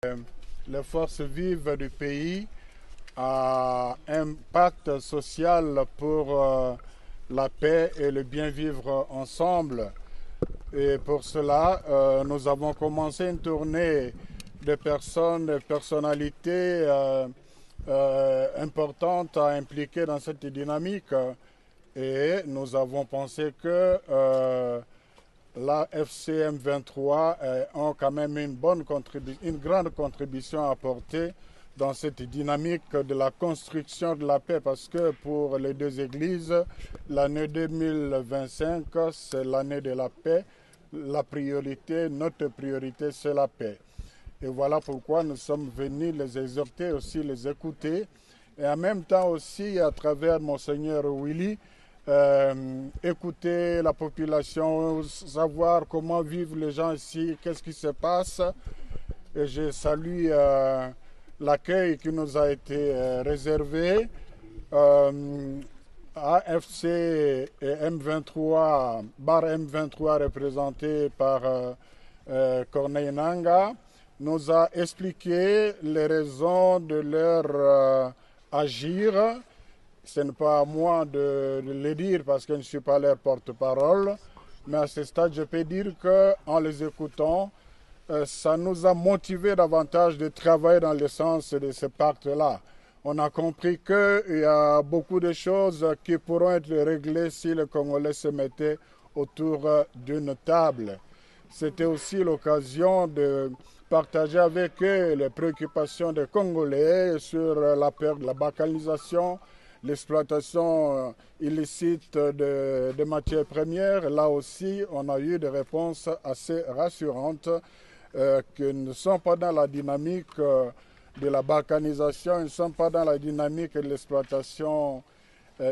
Les forces vives du pays a un pacte social pour la paix et le bien vivre ensemble. Et pour cela, nous avons commencé une tournée de personnes, de personnalités importantes à impliquer dans cette dynamique. Et nous avons pensé que la FCM 23 ont quand même une grande contribution à apporter dans cette dynamique de la construction de la paix, parce que pour les deux églises, l'année 2025, c'est l'année de la paix. La priorité, notre priorité, c'est la paix. Et voilà pourquoi nous sommes venus les exhorter, aussi les écouter, et en même temps aussi, à travers Monseigneur Willy, écouter la population, savoir comment vivent les gens ici, qu'est-ce qui se passe. Et je salue l'accueil qui nous a été réservé. AFC et M23, bar M23 représenté par Corneille Nanga, nous a expliqué les raisons de leur agir. Ce n'est pas à moi de le dire parce que je ne suis pas leur porte-parole, mais à ce stade, je peux dire qu'en les écoutant, ça nous a motivé davantage de travailler dans le sens de ce pacte-là. On a compris qu'il y a beaucoup de choses qui pourront être réglées si les Congolais se mettaient autour d'une table. C'était aussi l'occasion de partager avec eux les préoccupations des Congolais sur la perte de la balkanisation, l'exploitation illicite de matières premières. Là aussi, on a eu des réponses assez rassurantes qui ne sont pas dans la dynamique de la balkanisation, ils ne sont pas dans la dynamique de l'exploitation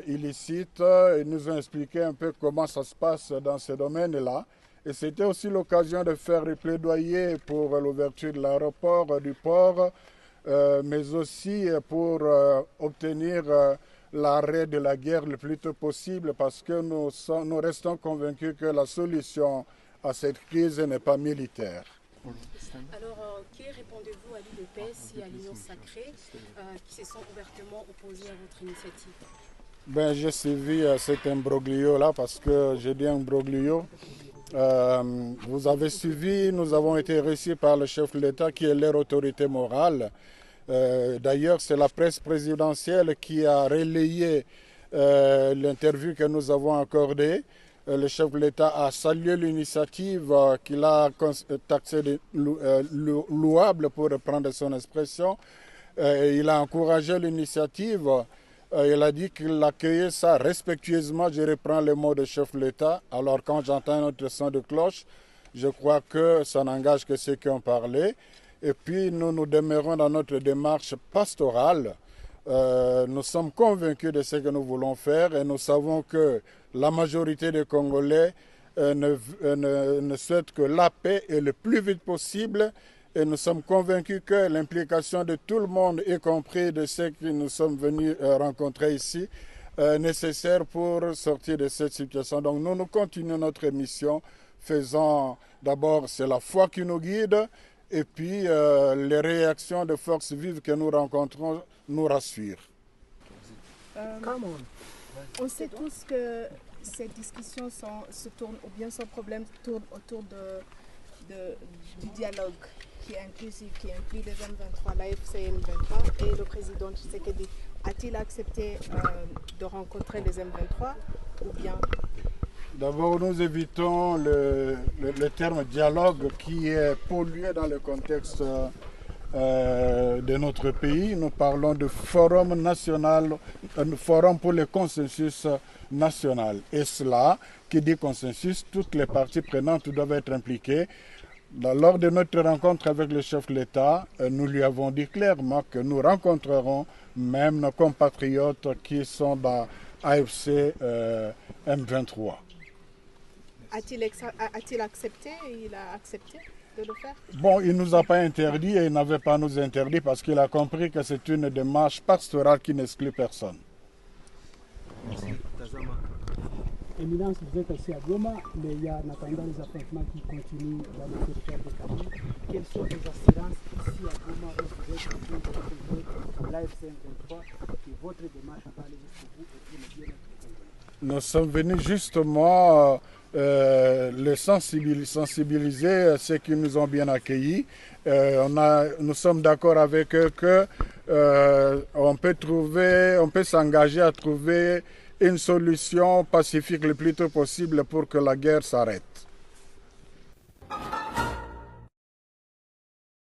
illicite. Ils nous ont expliqué un peu comment ça se passe dans ce domaine-là. Et c'était aussi l'occasion de faire des plaidoyers pour l'ouverture de l'aéroport, du port, mais aussi pour obtenir l'arrêt de la guerre le plus tôt possible, parce que nous restons convaincus que la solution à cette crise n'est pas militaire. Alors, qui répondez-vous à l'UDPS et à l'Union sacrée qui se sont ouvertement opposés à votre initiative? J'ai suivi cet imbroglio-là parce que j'ai dit imbroglio. Vous avez suivi, nous avons été reçus par le chef de l'État qui est leur autorité morale. D'ailleurs, c'est la presse présidentielle qui a relayé l'interview que nous avons accordée. Le chef de l'État a salué l'initiative qu'il a taxée de louable, pour reprendre son expression. Il a encouragé l'initiative. Il a dit qu'il accueillait ça respectueusement. Je reprends les mots du chef de l'État. Alors quand j'entends notre son de cloche, je crois que ça n'engage que ceux qui ont parlé. Et puis nous demeurons dans notre démarche pastorale. Nous sommes convaincus de ce que nous voulons faire et nous savons que la majorité des Congolais ne souhaitent que la paix et le plus vite possible. Et nous sommes convaincus que l'implication de tout le monde, y compris de ceux que nous sommes venus rencontrer ici, est nécessaire pour sortir de cette situation. Donc nous continuons notre mission, faisant d'abord, c'est la foi qui nous guide, et puis les réactions de forces vives que nous rencontrons nous rassurent. On sait tous que ces discussions se tournent, ou bien son problème tourne autour du dialogue qui est inclusif, qui inclut les M23, la FCM 23 et le président Tshisekedi. A-t-il accepté de rencontrer les M23 ou bien? D'abord, nous évitons le terme dialogue qui est pollué dans le contexte de notre pays. Nous parlons de forum national, un forum pour le consensus national. Et cela, qui dit consensus, toutes les parties prenantes doivent être impliquées. Lors de notre rencontre avec le chef de l'État, nous lui avons dit clairement que nous rencontrerons même nos compatriotes qui sont dans AFC M23. A-t-il accepté? Il a accepté de le faire? Bon, il ne nous a pas interdit et il n'avait pas à nous interdire parce qu'il a compris que c'est une démarche pastorale qui n'exclut personne. Éminence, vous êtes assis à Goma, mais il y a en attendant les affrontements qui continuent dans le territoire de Kabylie. Quelles sont les assurances ici à Goma où vous êtes en train de retrouver l'AFC M23 et votre démarche va aller jusqu'au bout et pour le bien-être des Congolais? Nous sommes venus justement les sensibiliser à ceux qui nous ont bien accueillis. Nous sommes d'accord avec eux que on peut s'engager à trouver une solution pacifique le plus tôt possible pour que la guerre s'arrête.